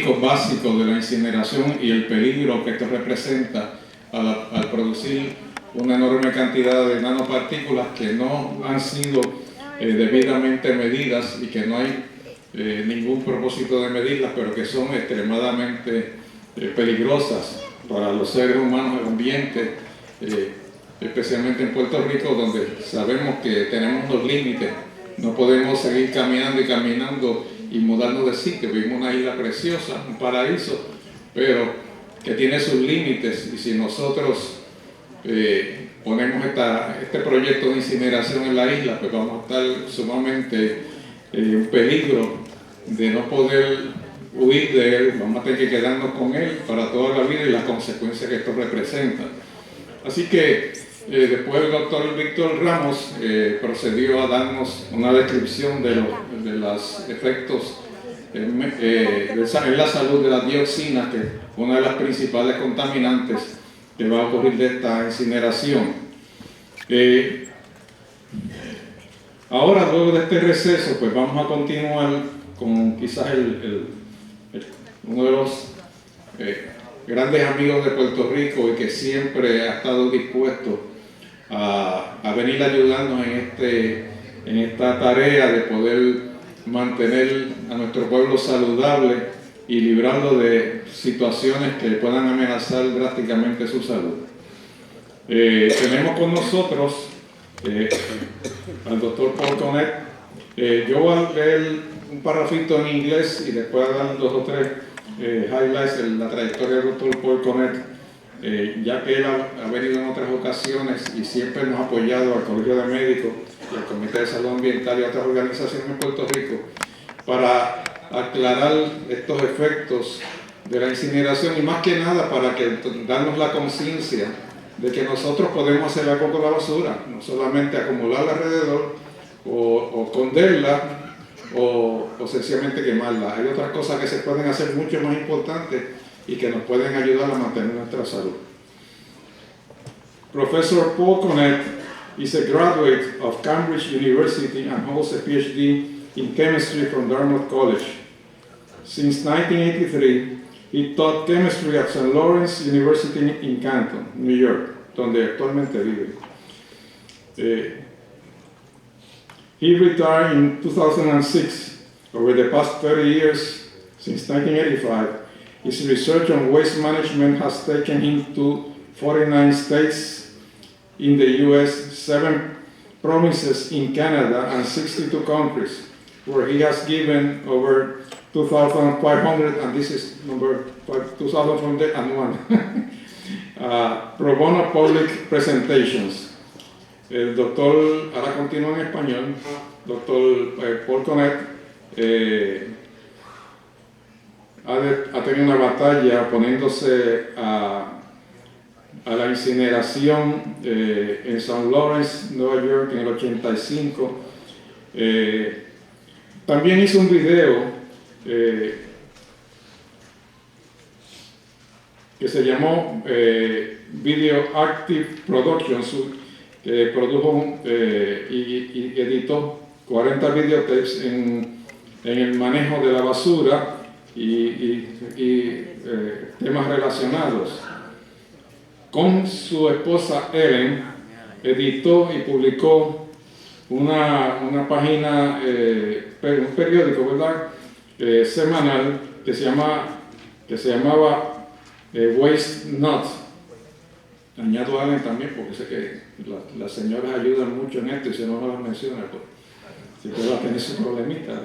técnicos básicos de la incineración y el peligro que esto representa al producir una enorme cantidad de nanopartículas que no han sido debidamente medidas y que no hay ningún propósito de medirlas, pero que son extremadamente peligrosas para los seres humanos, el ambiente, especialmente en Puerto Rico, donde sabemos que tenemos unos límites. No podemos seguir caminando y caminando y mudarnos de sitio. Vivimos una isla preciosa, un paraíso, pero que tiene sus límites, y si nosotros ponemos este proyecto de incineración en la isla, pues vamos a estar sumamente en peligro de no poder huir de él. Vamos a tener que quedarnos con él para toda la vida y las consecuencias que esto representa. Así que después el doctor Víctor Ramos procedió a darnos una descripción de los efectos en la salud de las dioxinas, que es una de las principales contaminantes que va a ocurrir de esta incineración. Ahora, luego de este receso, pues vamos a continuar con quizás uno de los grandes amigos de Puerto Rico y que siempre ha estado dispuesto a venir a ayudarnos en esta tarea de poder mantener a nuestro pueblo saludable y librarlo de situaciones que puedan amenazar drásticamente su salud. Tenemos con nosotros al doctor Paul Connett. Yo voy a leer un parrafito en inglés y después a dar 2 o 3 highlights en la trayectoria del doctor Paul Connett, ya que él ha venido en otras ocasiones y siempre nos ha apoyado al Colegio de Médicos y al Comité de Salud Ambiental y otras organizaciones en Puerto Rico para aclarar estos efectos de la incineración, y más que nada para darnos la conciencia de que nosotros podemos hacer algo con la basura, no solamente acumularla alrededor o esconderla o sencillamente quemarla. Hay otras cosas que se pueden hacer mucho más importantes y que nos pueden ayudar a mantener nuestra salud. Professor Paul Connett is a graduate of Cambridge University and holds a PhD in chemistry from Dartmouth College. Since 1983, he taught chemistry at St. Lawrence University in Canton, New York, donde actualmente vive. He retired in 2006. Over the past 30 years, since 1985, his research on waste management has taken him to 49 states in the US, 7 provinces in Canada, and 62 countries, where he has given over 2,500, and this is number 2,501, pro bono public presentations. El doctor, ahora continúa en español, doctor Paul Connett ha tenido una batalla oponiéndose a la incineración en St. Lawrence, Nueva York, en el 85. También hizo un video que se llamó Video Active Productions, que produjo y editó 40 videotapes en el manejo de la basura y temas relacionados. Con su esposa Ellen, editó y publicó una página, un periódico, ¿verdad? Semanal que se llamaba Waste Not. Añado a Ellen también porque sé que las señoras ayudan mucho en esto y si no las menciona, pues si puede tener su problemita, ¿no?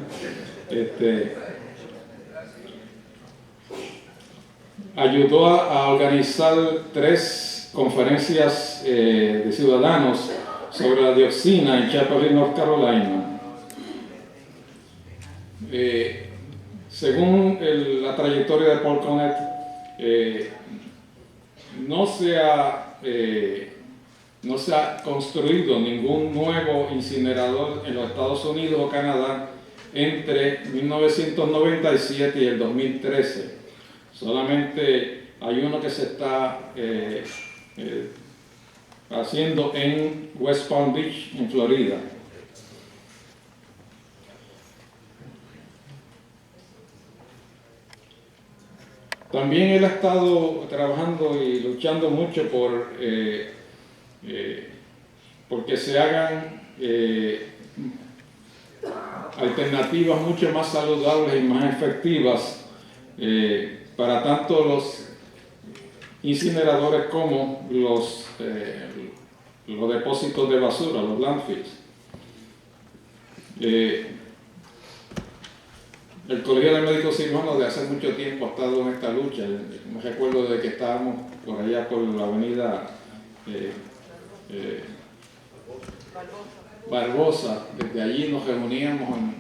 Ayudó a organizar 3 conferencias de ciudadanos sobre la dioxina en Chapel Hill, North Carolina. Según la trayectoria de Paul Connett, no se ha construido ningún nuevo incinerador en los Estados Unidos o Canadá entre 1997 y el 2013. Solamente hay uno que se está haciendo en West Palm Beach, en Florida. También él ha estado trabajando y luchando mucho porque se hagan alternativas mucho más saludables y más efectivas para tanto los incineradores como los depósitos de basura, los landfills. El Colegio de Médicos-Cirujanos de hace mucho tiempo ha estado en esta lucha. Me recuerdo de que estábamos por allá por la avenida Barbosa. Desde allí nos reuníamos en un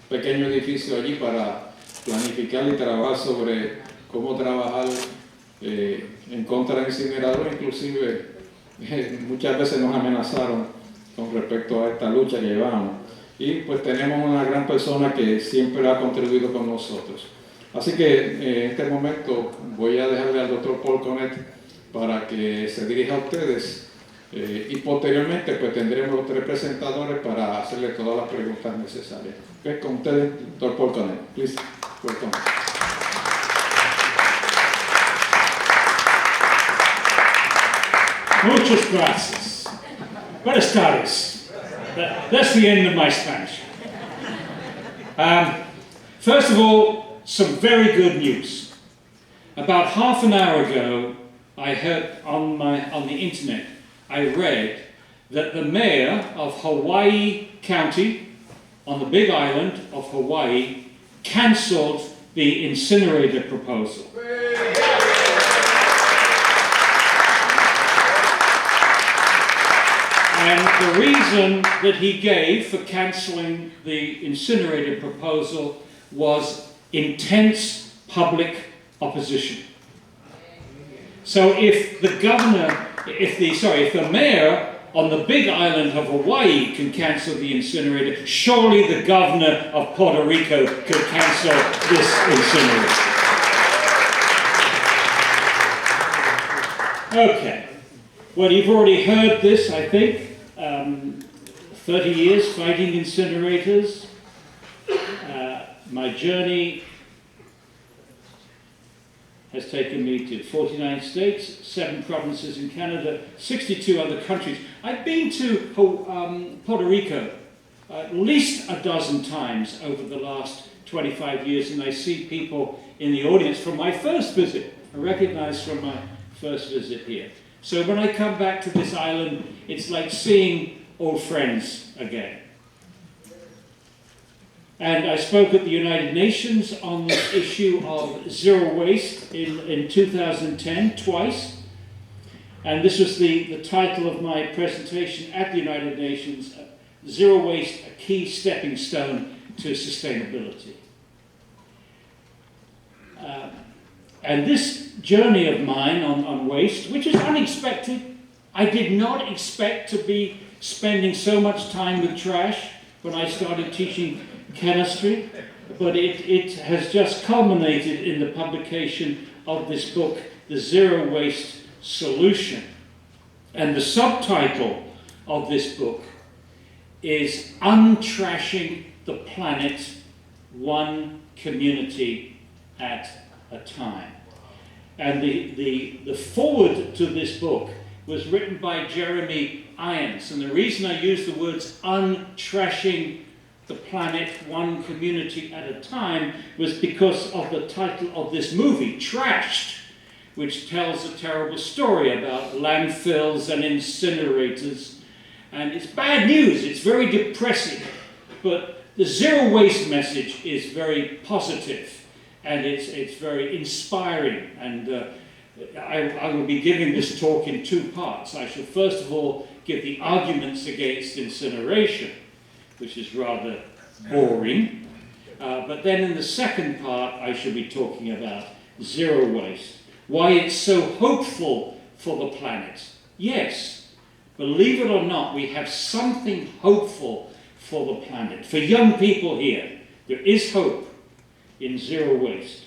pequeño edificio allí para planificar y trabajar sobre cómo trabajar en contra del incinerador. Inclusive muchas veces nos amenazaron con respecto a esta lucha que llevamos. Y pues tenemos una gran persona que siempre ha contribuido con nosotros. Así que en este momento voy a dejarle al doctor Connett para que se dirija a ustedes y posteriormente pues tendremos los 3 presentadores para hacerle todas las preguntas necesarias. Okay, con ustedes, doctor Connett. Please, welcome. Muchas gracias. Buenas tardes. That's the end of my Spanish. First of all, some very good news. About half an hour ago, I heard on the internet, I read that the mayor of Hawaii County, on the Big Island of Hawaii, cancelled the incinerator proposal. And the reason that he gave for cancelling the incinerator proposal was intense public opposition. So if the mayor on the Big Island of Hawaii can cancel the incinerator, surely the governor of Puerto Rico could cancel this incinerator. Okay. Well, you've already heard this, I think. 30 years fighting incinerators. My journey has taken me to 49 states, 7 provinces in Canada, 62 other countries. I've been to Puerto Rico at least a dozen times over the last 25 years, and I see people in the audience from my first visit, I recognize from my first visit here. So when I come back to this island, it's like seeing old friends again. And I spoke at the United Nations on this issue of zero waste in 2010, twice. And this was the title of my presentation at the United Nations, Zero Waste, a Key Stepping Stone to Sustainability. And this journey of mine on waste, which is unexpected, I did not expect to be spending so much time with trash when I started teaching chemistry, but it has just culminated in the publication of this book, The Zero Waste Solution. And the subtitle of this book is Untrashing the Planet, One Community at a Time. And the foreword to this book was written by Jeremy Irons. And the reason I use the words untrashing the planet, one community at a time, was because of the title of this movie, Trashed, which tells a terrible story about landfills and incinerators. And it's bad news, it's very depressing. But the zero waste message is very positive. And it's very inspiring, and I will be giving this talk in 2 parts. I shall first of all give the arguments against incineration, which is rather boring, but then in the second part I shall be talking about zero waste, why it's so hopeful for the planet. Yes, believe it or not, we have something hopeful for the planet. For young people here, there is hope in zero waste.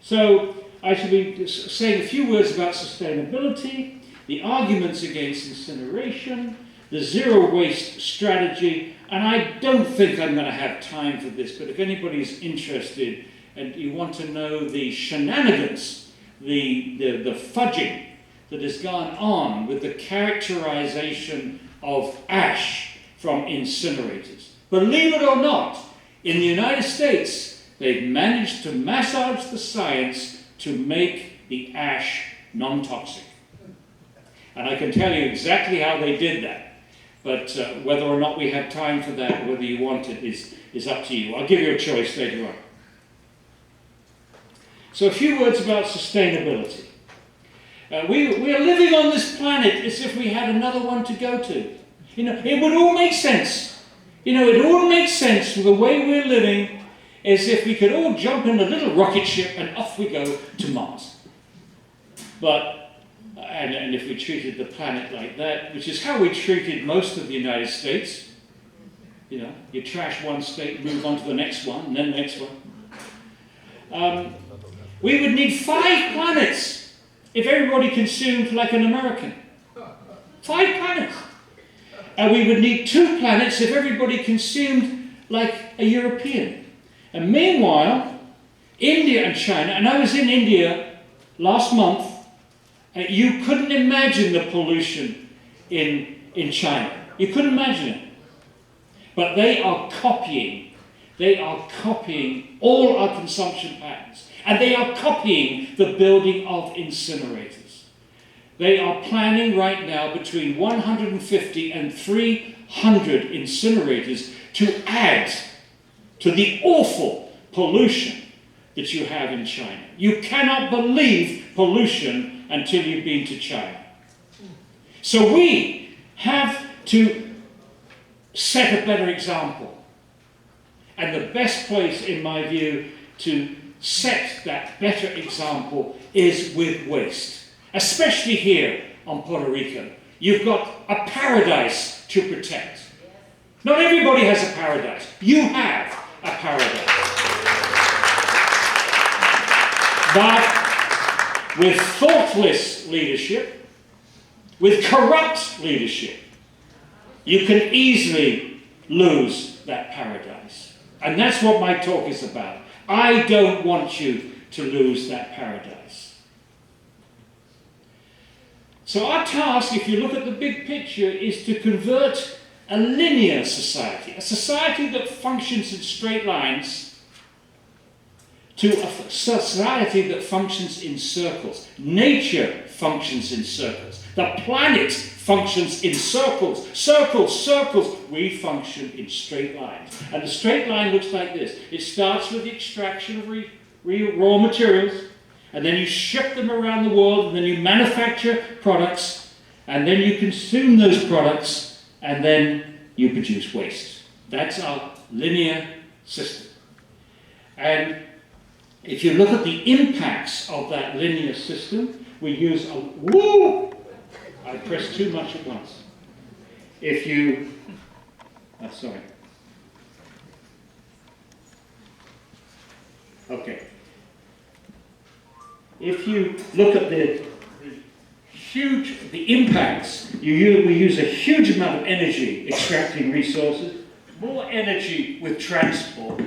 So I shall be saying a few words about sustainability, the arguments against incineration, the zero waste strategy, and I don't think I'm going to have time for this, but if anybody's interested, and you want to know the shenanigans, the fudging that has gone on with the characterization of ash from incinerators. Believe it or not, in the United States, they've managed to massage the science to make the ash non-toxic. And I can tell you exactly how they did that. But whether or not we have time for that, whether you want it, is up to you. I'll give you a choice later on. So a few words about sustainability. We are living on this planet as if we had another one to go to. You know, it would all make sense. You know, it all makes sense with the way we're living, as if we could all jump in a little rocket ship and off we go to Mars. But, and if we treated the planet like that, which is how we treated most of the United States, you know, you trash one state, move on to the next one, and then the next one. We would need 5 planets if everybody consumed like an American. 5 planets. And we would need 2 planets if everybody consumed like a European. And meanwhile, India and China, and I was in India last month, you couldn't imagine the pollution in China. You couldn't imagine it. But they are copying all our consumption patterns. And they are copying the building of incinerators. They are planning right now between 150 and 300 incinerators to add to the awful pollution that you have in China. You cannot believe pollution until you've been to China. So we have to set a better example. And the best place, in my view, to set that better example is with waste. Especially here on Puerto Rico. You've got a paradise to protect. Not everybody has a paradise. You have a paradise. But with thoughtless leadership, with corrupt leadership, you can easily lose that paradise. And that's what my talk is about. I don't want you to lose that paradise. So our task, if you look at the big picture, is to convert a linear society, a society that functions in straight lines, to a society that functions in circles. Nature functions in circles. The planet functions in circles. Circles, circles. We function in straight lines. And the straight line looks like this. It starts with the extraction of raw materials, and then you ship them around the world, and then you manufacture products, and then you consume those products, and then you produce waste. That's our linear system. And if you look at the impacts of that linear system, we use I pressed too much at once. If you, sorry. Okay. If you look at the impacts, we use a huge amount of energy extracting resources, more energy with transport,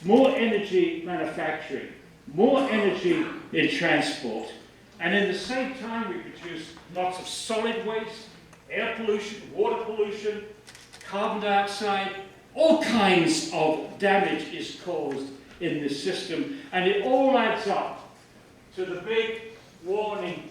more energy manufacturing, more energy in transport, and in the same time we produce lots of solid waste, air pollution, water pollution, carbon dioxide, all kinds of damage is caused in this system, and it all adds up to the big warning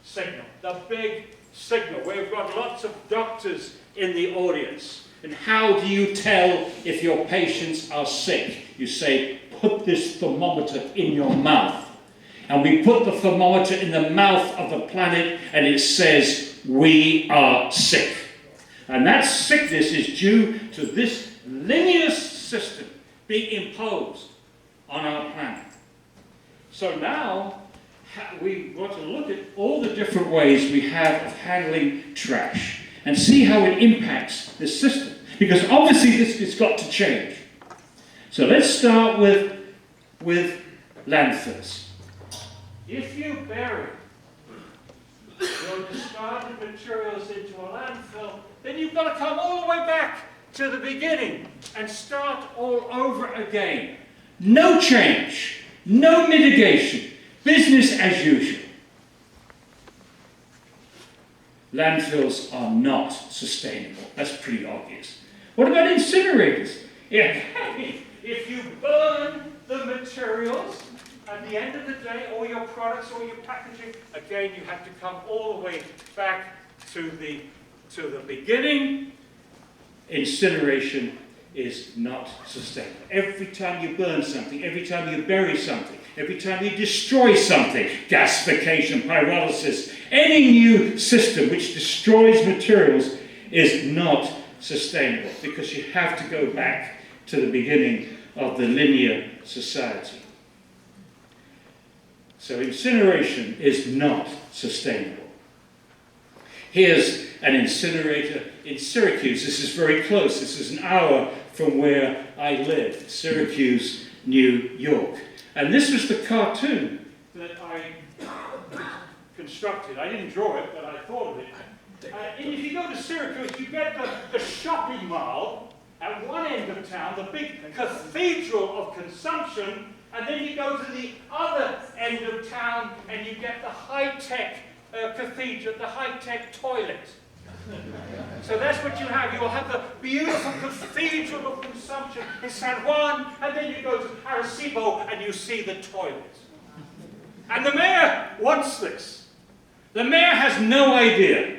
signal, the big signal. We've got lots of doctors in the audience. And how do you tell if your patients are sick? You say, put this thermometer in your mouth. And we put the thermometer in the mouth of the planet, and it says, we are sick. And that sickness is due to this linear system being imposed on our planet. So now, we want to look at all the different ways we have of handling trash and see how it impacts this system. Because obviously this has got to change. So let's start with landfills. If you bury your discarded materials into a landfill, then you've got to come all the way back to the beginning and start all over again. No change. No mitigation. Business as usual. Landfills are not sustainable. That's pretty obvious. What about incinerators? Yeah, if you burn the materials, at the end of the day, all your products, all your packaging, again, you have to come all the way back to the beginning. Incineration is not sustainable. Every time you burn something, every time you bury something, every time you destroy something, gasification, pyrolysis, any new system which destroys materials is not sustainable, because you have to go back to the beginning of the linear society. So incineration is not sustainable. Here's an incinerator in Syracuse. This is very close. This is an hour from where I live, Syracuse, New York. And this was the cartoon that I constructed. I didn't draw it, but I thought of it. And if you go to Syracuse, you get the shopping mall at one end of town, the big cathedral of consumption, and then you go to the other end of town and you get the high-tech cathedral, the high-tech toilet. So that's what you have. You'll have the beautiful cathedral of consumption in San Juan, and then you go to Arecibo and you see the toilet. And the mayor wants this. The mayor has no idea.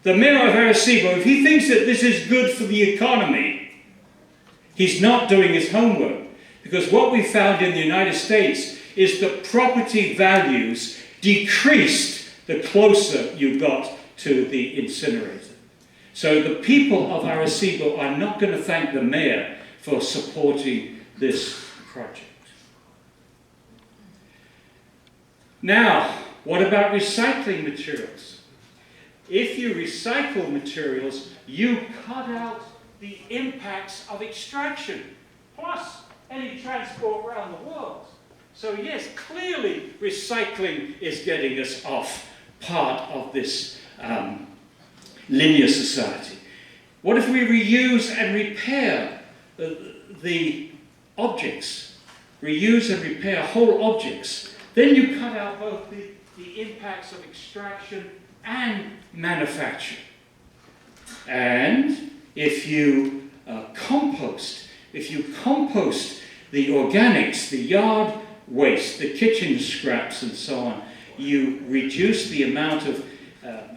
The mayor of Arecibo, if he thinks that this is good for the economy, he's not doing his homework. Because what we found in the United States is that property values decreased the closer you got to the incinerator. So the people of Arecibo are not going to thank the mayor for supporting this project. Now, what about recycling materials? If you recycle materials, you cut out the impacts of extraction, plus any transport around the world. So yes, clearly recycling is getting us off part of this linear society. What if we reuse and repair the objects? Reuse and repair whole objects. Then you cut out both the impacts of extraction and manufacture. And if you compost the organics, the yard waste, the kitchen scraps and so on, you reduce the amount of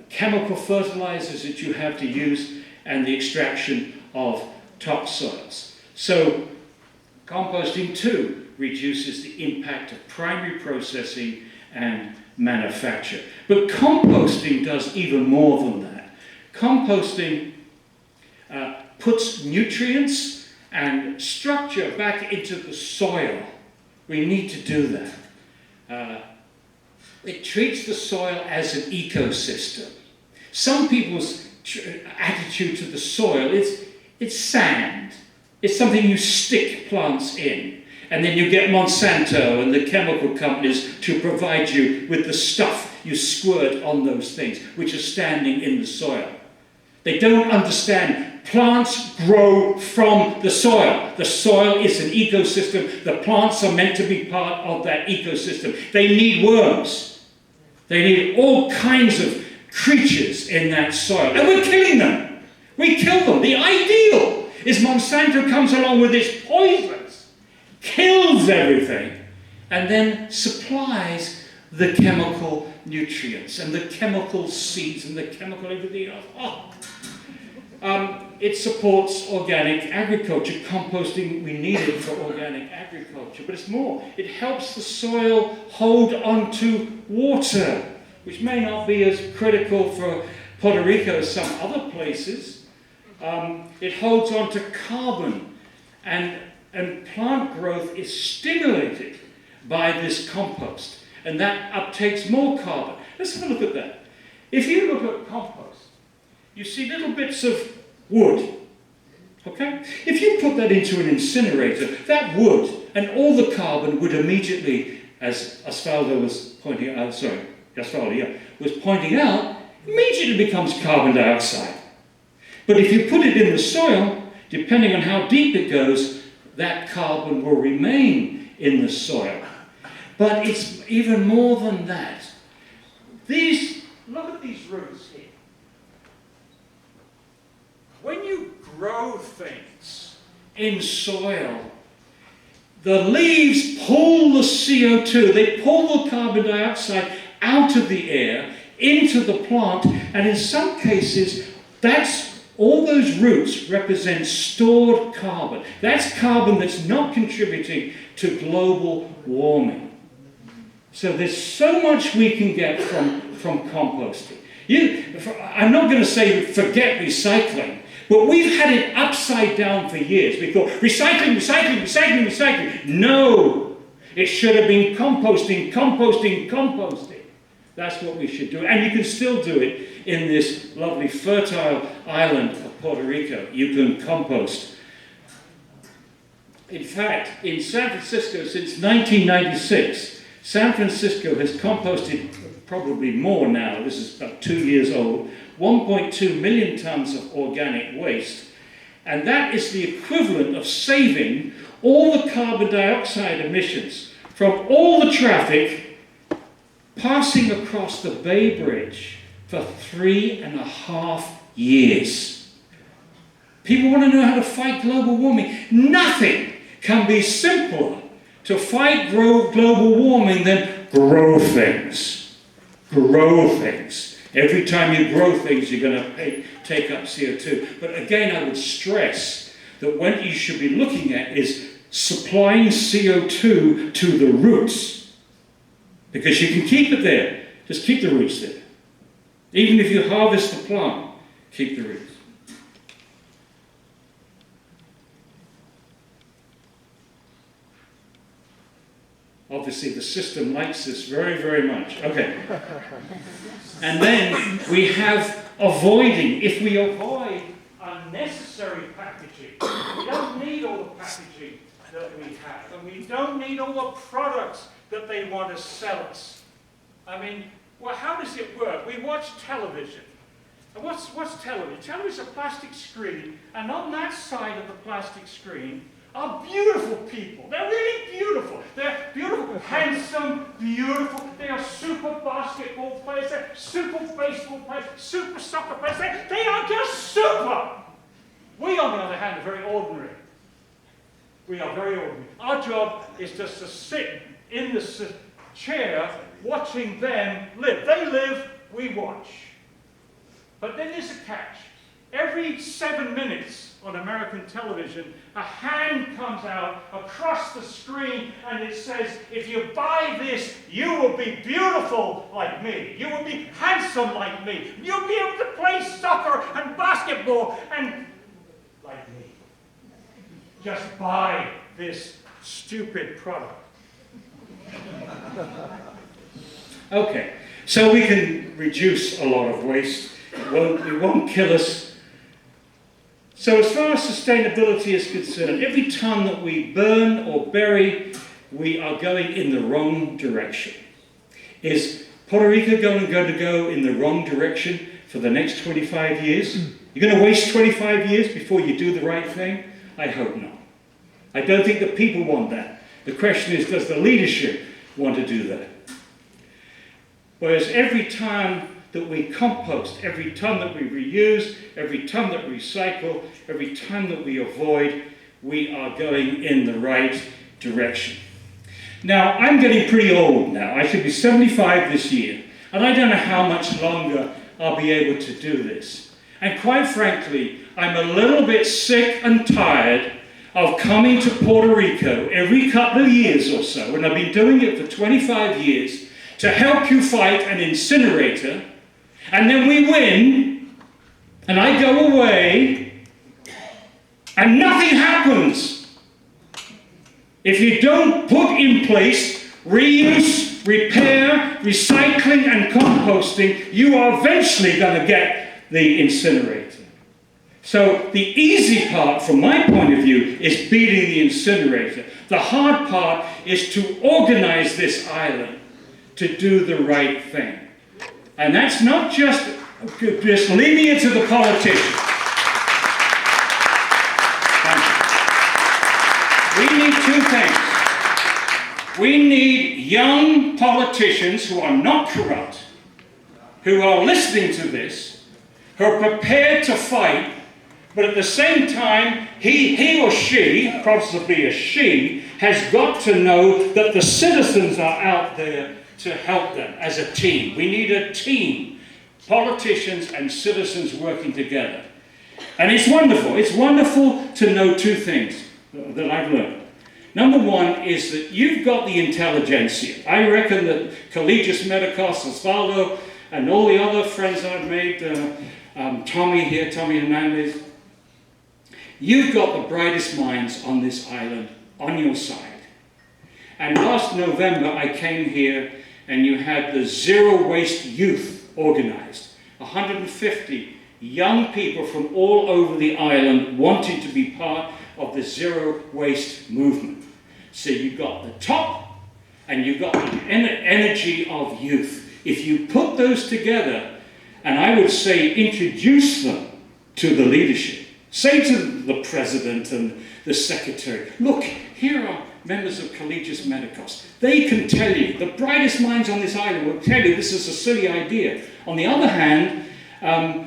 chemical fertilizers that you have to use and the extraction of topsoils. So composting too reduces the impact of primary processing and manufacture. But composting does even more than that. Composting puts nutrients and structure back into the soil. We need to do that. It treats the soil as an ecosystem. Some people's attitude to the soil is it's sand. It's something you stick plants in. And then you get Monsanto and the chemical companies to provide you with the stuff you squirt on those things, which are standing in the soil. They don't understand. Plants grow from the soil. The soil is an ecosystem. The plants are meant to be part of that ecosystem. They need worms. They need all kinds of creatures in that soil. And we're killing them. We kill them. The ideal is Monsanto comes along with its poisons, kills everything, and then supplies the chemical nutrients and the chemical seeds and the chemical everything else. It supports organic agriculture. Composting, we need it for organic agriculture, but it's more. It helps the soil hold on to water, which may not be as critical for Puerto Rico as some other places. It holds on to carbon, and plant growth is stimulated by this compost, and that uptakes more carbon. Let's have a look at that. If you look at compost, you see little bits of wood, okay? If you put that into an incinerator, that wood and all the carbon would immediately, as Asfaldo was pointing out, immediately becomes carbon dioxide. But if you put it in the soil, depending on how deep it goes, that carbon will remain in the soil. But it's even more than that. Look at these roots here. When you grow things in soil, the leaves pull the CO2, they pull the carbon dioxide out of the air into the plant, and in some cases, all those roots represent stored carbon. That's carbon that's not contributing to global warming. So there's so much we can get from composting. I'm not going to say forget recycling, but we've had it upside down for years. We thought recycling, recycling, recycling, recycling. No! It should have been composting, composting, composting. That's what we should do. And you can still do it in this lovely fertile island of Puerto Rico. You can compost. In fact, in San Francisco since 1996, San Francisco has composted, probably more now, this is about 2 years old, 1.2 million tons of organic waste. And that is the equivalent of saving all the carbon dioxide emissions from all the traffic passing across the Bay Bridge for 3.5 years. People want to know how to fight global warming. Nothing can be simpler to fight global warming than grow things. Grow things. Every time you grow things, you're going to take up CO2. But again, I would stress that what you should be looking at is supplying CO2 to the roots. Because you can keep it there. Just keep the roots there. Even if you harvest the plant, keep the roots. Obviously, the system likes this very, very much. Okay. And then we have avoiding. If we avoid unnecessary packaging, we don't need all the packaging that we have. And we don't need all the products that they want to sell us. I mean, well, how does it work? We watch television. And what's television? Television is a plastic screen, and on that side of the plastic screen are beautiful people. They're really beautiful. They're beautiful, handsome, beautiful. They are super basketball players, they're super baseball players, super soccer players. They are just super. We, on the other hand, are very ordinary. We are very ordinary. Our job is just to sit in the chair watching them live. They live, we watch. But then there's a catch. Every 7 minutes on American television, a hand comes out across the screen and it says, if you buy this, you will be beautiful like me. You will be handsome like me. You'll be able to play soccer and basketball and like me. Just buy this stupid product. Okay, so we can reduce a lot of waste. It won't kill us. So as far as sustainability is concerned, every ton that we burn or bury, we are going in the wrong direction. Is Puerto Rico going to go in the wrong direction for the next 25 years? You're going to waste 25 years before you do the right thing? I hope not. I don't think that people want that. The question is, does the leadership want to do that? Whereas every time that we compost, every ton that we reuse, every ton that we recycle, every ton that we avoid, we are going in the right direction. Now, I'm getting pretty old now. I should be 75 this year, and I don't know how much longer I'll be able to do this. And quite frankly, I'm a little bit sick and tired of coming to Puerto Rico every couple of years or so, and I've been doing it for 25 years, to help you fight an incinerator, and then we win, and I go away, and nothing happens. If you don't put in place reuse, repair, recycling, and composting, you are eventually going to get the incinerator. So the easy part, from my point of view, is beating the incinerator. The hard part is to organize this island to do the right thing. And that's not just leaving it to the politicians. We need two things. We need young politicians who are not corrupt, who are listening to this, who are prepared to fight, but at the same time, he or she, possibly a she, has got to know that the citizens are out there to help them as a team. We need a team, politicians and citizens working together. And it's wonderful. It's wonderful to know two things that I've learned. Number one is that you've got the intelligentsia. I reckon that Colegio, Medicos, Sabado, and all the other friends I've made, Tommy here, Tommy Hernandez, you've got the brightest minds on this island on your side. And last November I came here and you had the Zero Waste Youth organized. 150 young people from all over the island wanting to be part of the Zero Waste movement. So you've got the top and you've got the energy of youth. If you put those together, and I would say introduce them to the leadership, say to the president and the secretary, look, here are members of Colegios Medicos. They can tell you, the brightest minds on this island will tell you this is a silly idea. On the other hand,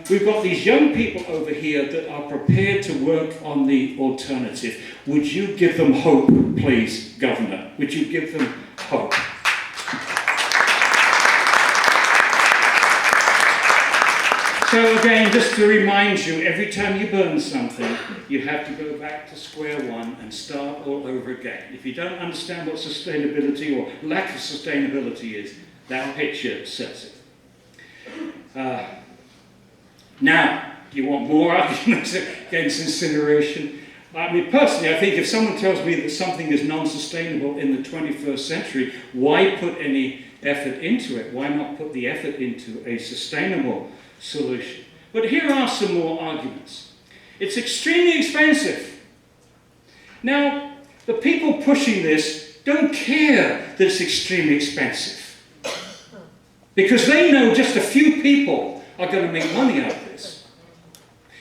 we've got these young people over here that are prepared to work on the alternative. Would you give them hope, please, Governor? Would you give them hope? So again, just to remind you, every time you burn something, you have to go back to square one and start all over again. If you don't understand what sustainability or lack of sustainability is, that picture says it. Now, you want more arguments against incineration? I mean, personally, I think if someone tells me that something is non-sustainable in the 21st century, why put any effort into it? Why not put the effort into a sustainable solution? But here are some more arguments. It's extremely expensive. Now, the people pushing this don't care that it's extremely expensive, because they know just a few people are going to make money out of this.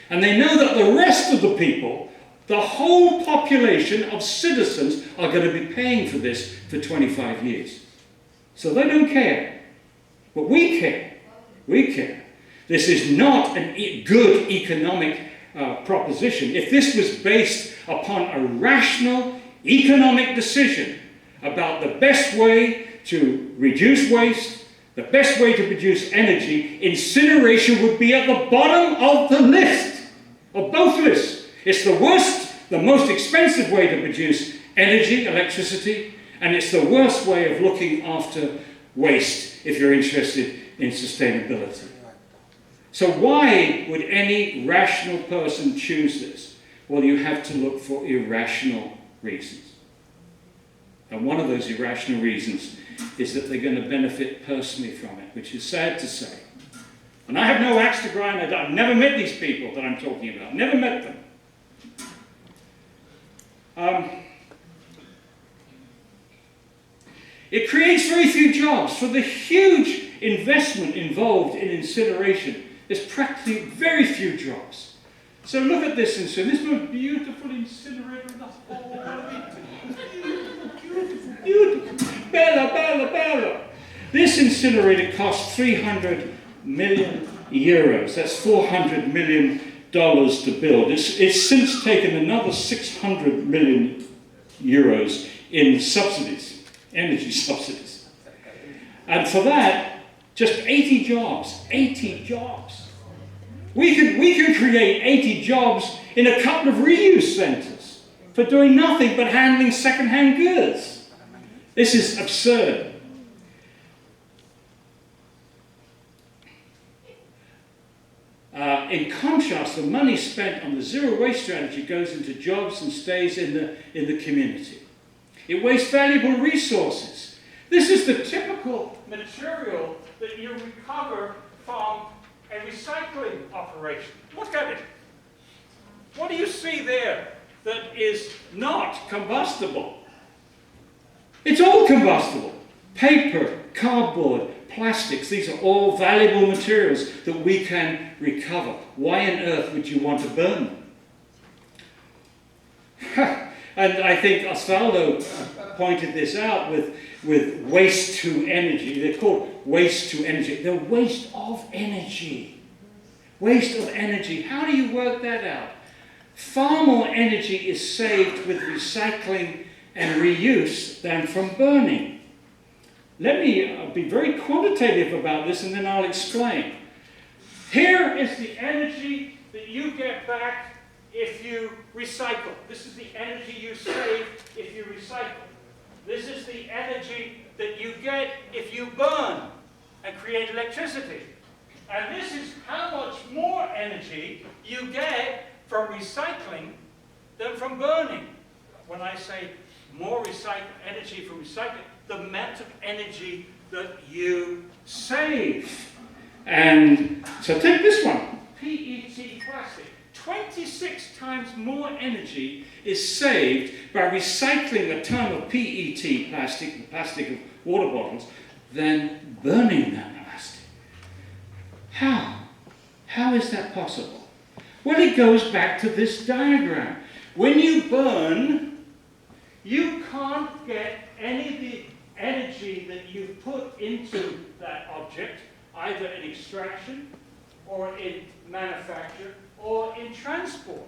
And they know that the rest of the people, the whole population of citizens, are going to be paying for this for 25 years. So they don't care. But we care. We care. This is not a good economic proposition. If this was based upon a rational economic decision about the best way to reduce waste, the best way to produce energy, incineration would be at the bottom of the list, of both lists. It's the worst, the most expensive way to produce energy, electricity, and it's the worst way of looking after waste if you're interested in sustainability. So why would any rational person choose this? Well, you have to look for irrational reasons. And one of those irrational reasons is that they're going to benefit personally from it, which is sad to say. And I have no axe to grind. I've never met these people that I'm talking about. Never met them. It creates very few jobs. For the huge investment involved in incineration, there's practically very few jobs. So look at this incinerator. This most beautiful incinerator in the whole world. Beautiful, beautiful. Bella, bella, bella. This incinerator cost 300 million euros. That's $400 million to build. It's since taken another 600 million euros in subsidies, energy subsidies. And for that, just 80 jobs. 80 jobs. We can create 80 jobs in a couple of reuse centers for doing nothing but handling second-hand goods. This is absurd. In contrast, the money spent on the zero waste strategy goes into jobs and stays in the community. It wastes valuable resources. This is the typical material that you recover from a recycling operation. Look at it. What do you see there that is not combustible? It's all combustible. Paper, cardboard, plastics, these are all valuable materials that we can recover. Why on earth would you want to burn them? And I think Osvaldo pointed this out with waste to energy. They're called waste to energy. They're waste of energy. Waste of energy. How do you work that out? Far more energy is saved with recycling and reuse than from burning. Let me be very quantitative about this and then I'll explain. Here is the energy that you get back if you recycle. This is the energy you save if you recycle. This is the energy that you get if you burn and create electricity. And this is how much more energy you get from recycling than from burning. When I say more energy from recycling, the amount of energy that you save. And so take this one, PET plastic. 26 times more energy is saved by recycling a ton of PET plastic, the plastic of water bottles, than burning that plastic. How? How is that possible? Well, it goes back to this diagram. When you burn, you can't get any of the energy that you put into that object, either in extraction or in manufacture or in transport.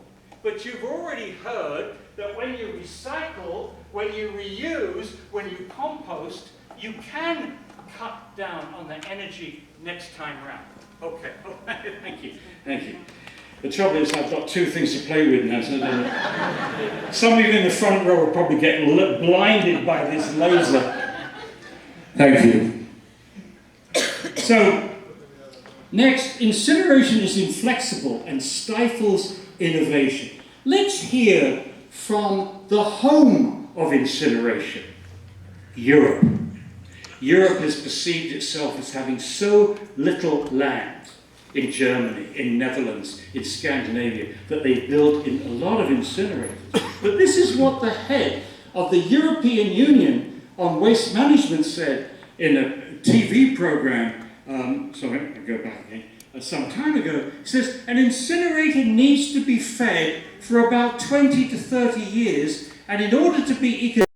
But you've already heard that when you recycle, when you reuse, when you compost, you can cut down on the energy next time round. Okay, thank you, thank you. The trouble is I've got two things to play with now. So some of you in the front row will probably get blinded by this laser. Thank you. So, next, incineration is inflexible and stifles innovation. Let's hear from the home of incineration, Europe. Europe has perceived itself as having so little land in Germany, in Netherlands, in Scandinavia, that they built in a lot of incinerators. But this is what the head of the European Union on Waste Management said in a TV program, sorry, I'll go back again, some time ago. He says, an incinerator needs to be fed for about 20 to 30 years, and in order to be economic,